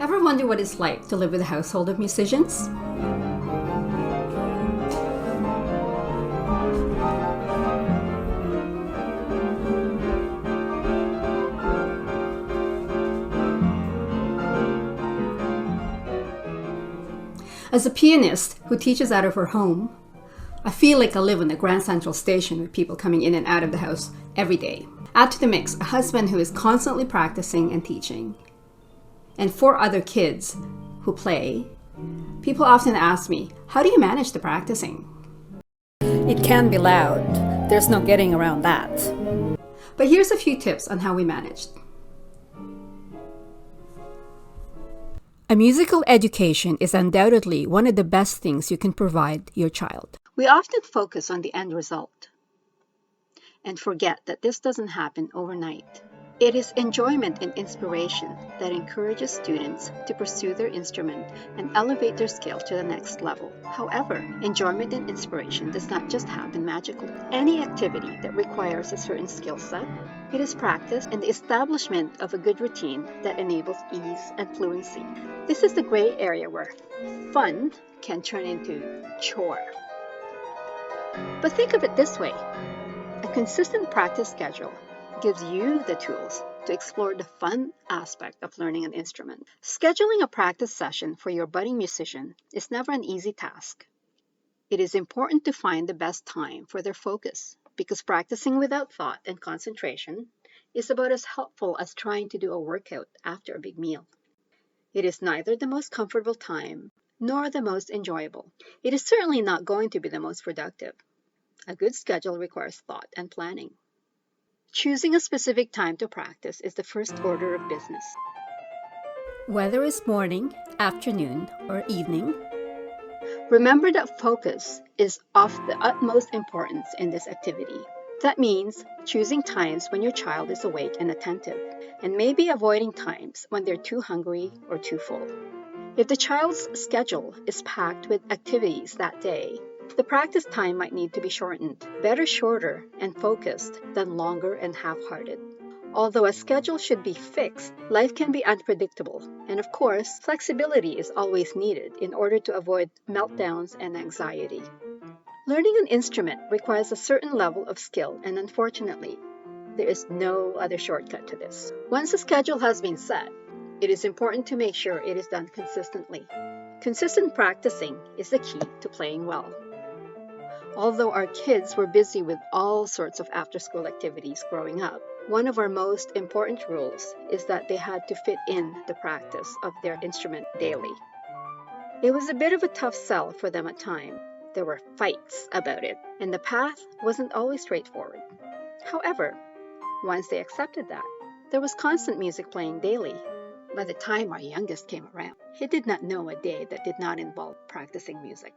Ever wonder what it's like to live with a household of musicians? As a pianist who teaches out of her home, I feel like I live on the Grand Central Station with people coming in and out of the house every day. Add to the mix a husband who is constantly practicing and teaching, and 4 other kids who play. People often ask me, how do you manage the practicing? It can be loud. There's no getting around that. But here's a few tips on how we managed. A musical education is undoubtedly one of the best things you can provide your child. We often focus on the end result and forget that this doesn't happen overnight. It is enjoyment and inspiration that encourages students to pursue their instrument and elevate their skill to the next level. However, enjoyment and inspiration does not just happen magically. Any activity that requires a certain skill set, it is practice and the establishment of a good routine that enables ease and fluency. This is the gray area where fun can turn into chore. But think of it this way. A consistent practice schedule gives you the tools to explore the fun aspect of learning an instrument. Scheduling a practice session for your budding musician is never an easy task. It is important to find the best time for their focus, because practicing without thought and concentration is about as helpful as trying to do a workout after a big meal. It is neither the most comfortable time nor the most enjoyable. It is certainly not going to be the most productive. A good schedule requires thought and planning. Choosing a specific time to practice is the first order of business. Whether it's morning, afternoon, or evening, remember that focus is of the utmost importance in this activity. That means choosing times when your child is awake and attentive, and maybe avoiding times when they're too hungry or too full. If the child's schedule is packed with activities that day, the practice time might need to be shortened. Better shorter and focused than longer and half-hearted. Although a schedule should be fixed, life can be unpredictable. And of course, flexibility is always needed in order to avoid meltdowns and anxiety. Learning an instrument requires a certain level of skill, and unfortunately, there is no other shortcut to this. Once a schedule has been set, it is important to make sure it is done consistently. Consistent practicing is the key to playing well. Although our kids were busy with all sorts of after-school activities growing up, one of our most important rules is that they had to fit in the practice of their instrument daily. It was a bit of a tough sell for them at times. There were fights about it, and the path wasn't always straightforward. However, once they accepted that, there was constant music playing daily. By the time our youngest came around, he did not know a day that did not involve practicing music.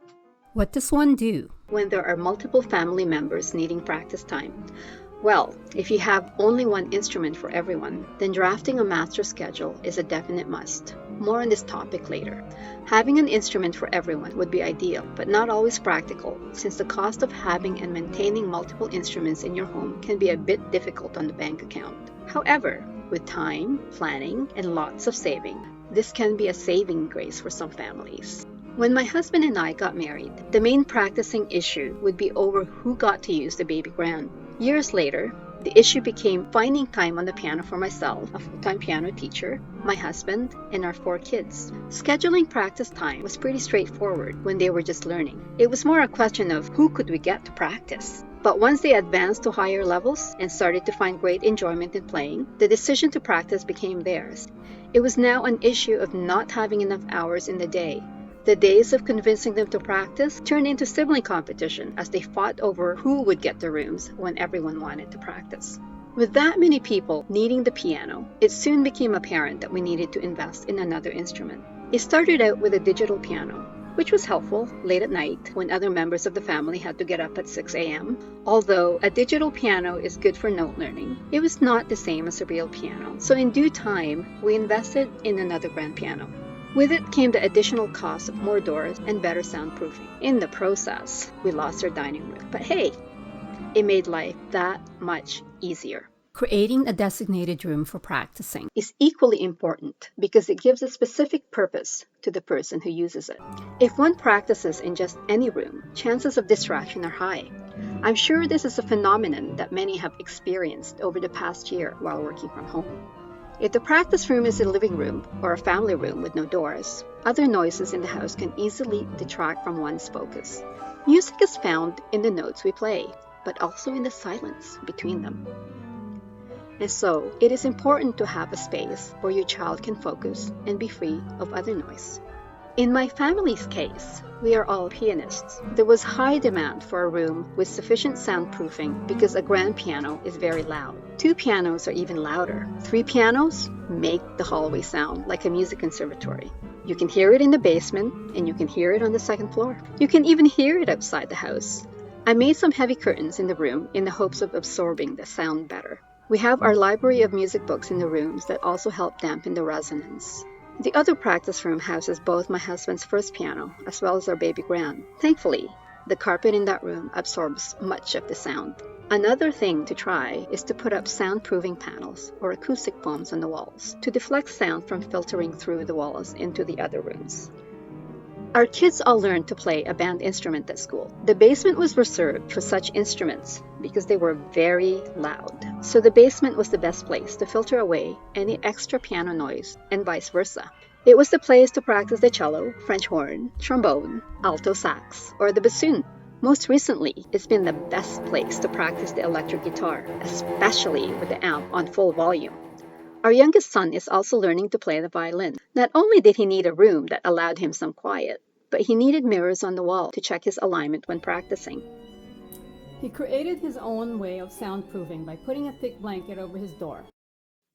What does one do when there are multiple family members needing practice time? Well, if you have only one instrument for everyone, then drafting a master schedule is a definite must. More on this topic later. Having an instrument for everyone would be ideal, but not always practical, since the cost of having and maintaining multiple instruments in your home can be a bit difficult on the bank account. However, with time, planning, and lots of saving, this can be a saving grace for some families. When my husband and I got married, the main practicing issue would be over who got to use the baby grand. Years later, the issue became finding time on the piano for myself, a full-time piano teacher, my husband, and our 4 kids. Scheduling practice time was pretty straightforward when they were just learning. It was more a question of who could we get to practice. But once they advanced to higher levels and started to find great enjoyment in playing, the decision to practice became theirs. It was now an issue of not having enough hours in the day. The days of convincing them to practice turned into sibling competition as they fought over who would get the rooms when everyone wanted to practice. With that many people needing the piano, it soon became apparent that we needed to invest in another instrument. It started out with a digital piano, which was helpful late at night when other members of the family had to get up at 6 a.m. Although a digital piano is good for note learning, it was not the same as a real piano. So in due time, we invested in another grand piano. With it came the additional cost of more doors and better soundproofing. In the process, we lost our dining room. But hey, it made life that much easier. Creating a designated room for practicing is equally important because it gives a specific purpose to the person who uses it. If one practices in just any room, chances of distraction are high. I'm sure this is a phenomenon that many have experienced over the past year while working from home. If the practice room is a living room or a family room with no doors, other noises in the house can easily detract from one's focus. Music is found in the notes we play, but also in the silence between them. And so, it is important to have a space where your child can focus and be free of other noise. In my family's case, we are all pianists. There was high demand for a room with sufficient soundproofing because a grand piano is very loud. 2 pianos are even louder. 3 pianos make the hallway sound like a music conservatory. You can hear it in the basement and you can hear it on the second floor. You can even hear it outside the house. I made some heavy curtains in the room in the hopes of absorbing the sound better. We have our library of music books in the rooms that also help dampen the resonance. The other practice room houses both my husband's first piano as well as our baby grand. Thankfully, the carpet in that room absorbs much of the sound. Another thing to try is to put up soundproofing panels or acoustic foams on the walls to deflect sound from filtering through the walls into the other rooms. Our kids all learned to play a band instrument at school. The basement was reserved for such instruments because they were very loud. So the basement was the best place to filter away any extra piano noise and vice versa. It was the place to practice the cello, French horn, trombone, alto sax, or the bassoon. Most recently, it's been the best place to practice the electric guitar, especially with the amp on full volume. Our youngest son is also learning to play the violin. Not only did he need a room that allowed him some quiet, but he needed mirrors on the wall to check his alignment when practicing. He created his own way of soundproofing by putting a thick blanket over his door.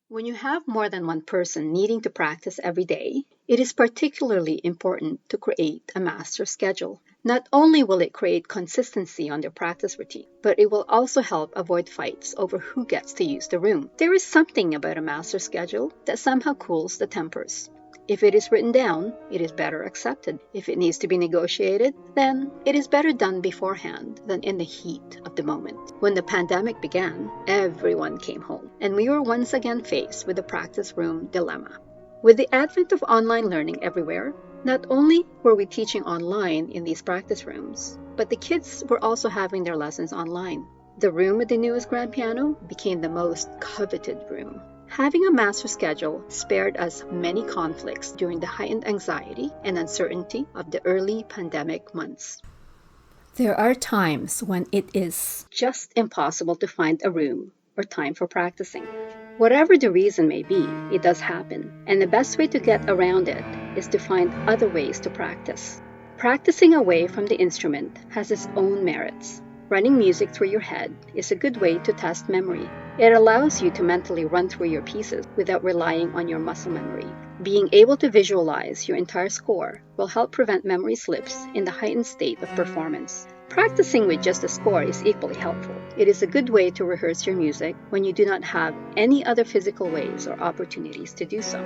When you have more than one person needing to practice every day, it is particularly important to create a master schedule. Not only will it create consistency on their practice routine, but it will also help avoid fights over who gets to use the room. There is something about a master schedule that somehow cools the tempers. If it is written down, it is better accepted. If it needs to be negotiated, then it is better done beforehand than in the heat of the moment. When the pandemic began, everyone came home, and we were once again faced with the practice room dilemma. With the advent of online learning everywhere, not only were we teaching online in these practice rooms, but the kids were also having their lessons online. The room with the newest grand piano became the most coveted room. Having a master schedule spared us many conflicts during the heightened anxiety and uncertainty of the early pandemic months. There are times when it is just impossible to find a room or time for practicing. Whatever the reason may be, it does happen, and the best way to get around it is to find other ways to practice. Practicing away from the instrument has its own merits. Running music through your head is a good way to test memory. It allows you to mentally run through your pieces without relying on your muscle memory. Being able to visualize your entire score will help prevent memory slips in the heightened state of performance. Practicing with just a score is equally helpful. It is a good way to rehearse your music when you do not have any other physical ways or opportunities to do so.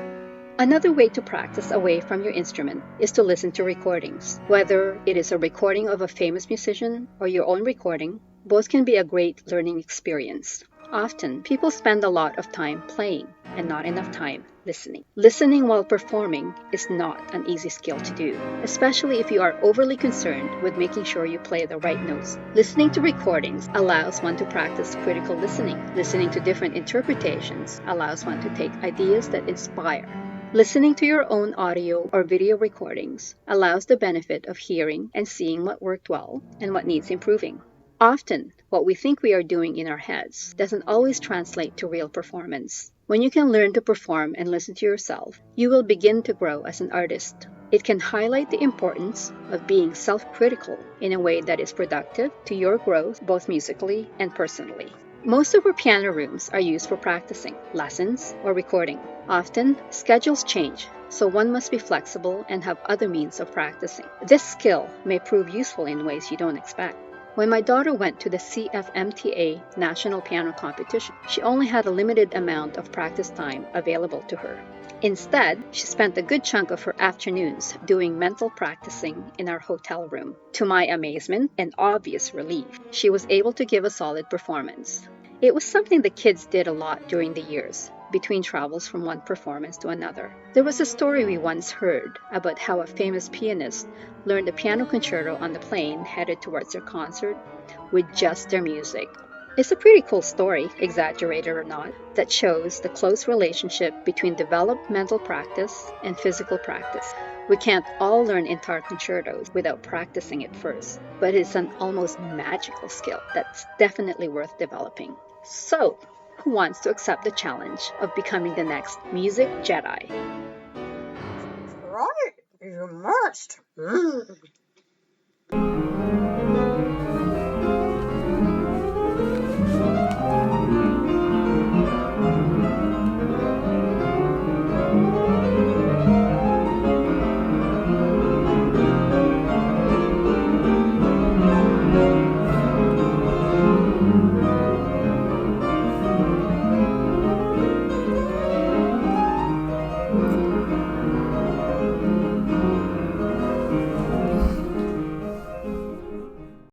Another way to practice away from your instrument is to listen to recordings. Whether it is a recording of a famous musician or your own recording, both can be a great learning experience. Often, people spend a lot of time playing and not enough time listening. Listening while performing is not an easy skill to do, especially if you are overly concerned with making sure you play the right notes. Listening to recordings allows one to practice critical listening. Listening to different interpretations allows one to take ideas that inspire. Listening to your own audio or video recordings allows the benefit of hearing and seeing what worked well and what needs improving. Often, what we think we are doing in our heads doesn't always translate to real performance. When you can learn to perform and listen to yourself, you will begin to grow as an artist. It can highlight the importance of being self-critical in a way that is productive to your growth, both musically and personally. Most of our piano rooms are used for practicing, lessons, or recording. Often, schedules change, so one must be flexible and have other means of practicing. This skill may prove useful in ways you don't expect. When my daughter went to the CFMTA National Piano Competition, she only had a limited amount of practice time available to her. Instead, she spent a good chunk of her afternoons doing mental practicing in our hotel room. To my amazement and obvious relief, she was able to give a solid performance. It was something the kids did a lot during the years, between travels from one performance to another. There was a story we once heard about how a famous pianist learned a piano concerto on the plane headed towards their concert with just their music. It's a pretty cool story, exaggerated or not, that shows the close relationship between developmental practice and physical practice. We can't all learn entire concertos without practicing it first, but it's an almost magical skill that's definitely worth developing. So, who wants to accept the challenge of becoming the next music Jedi? Right, you must.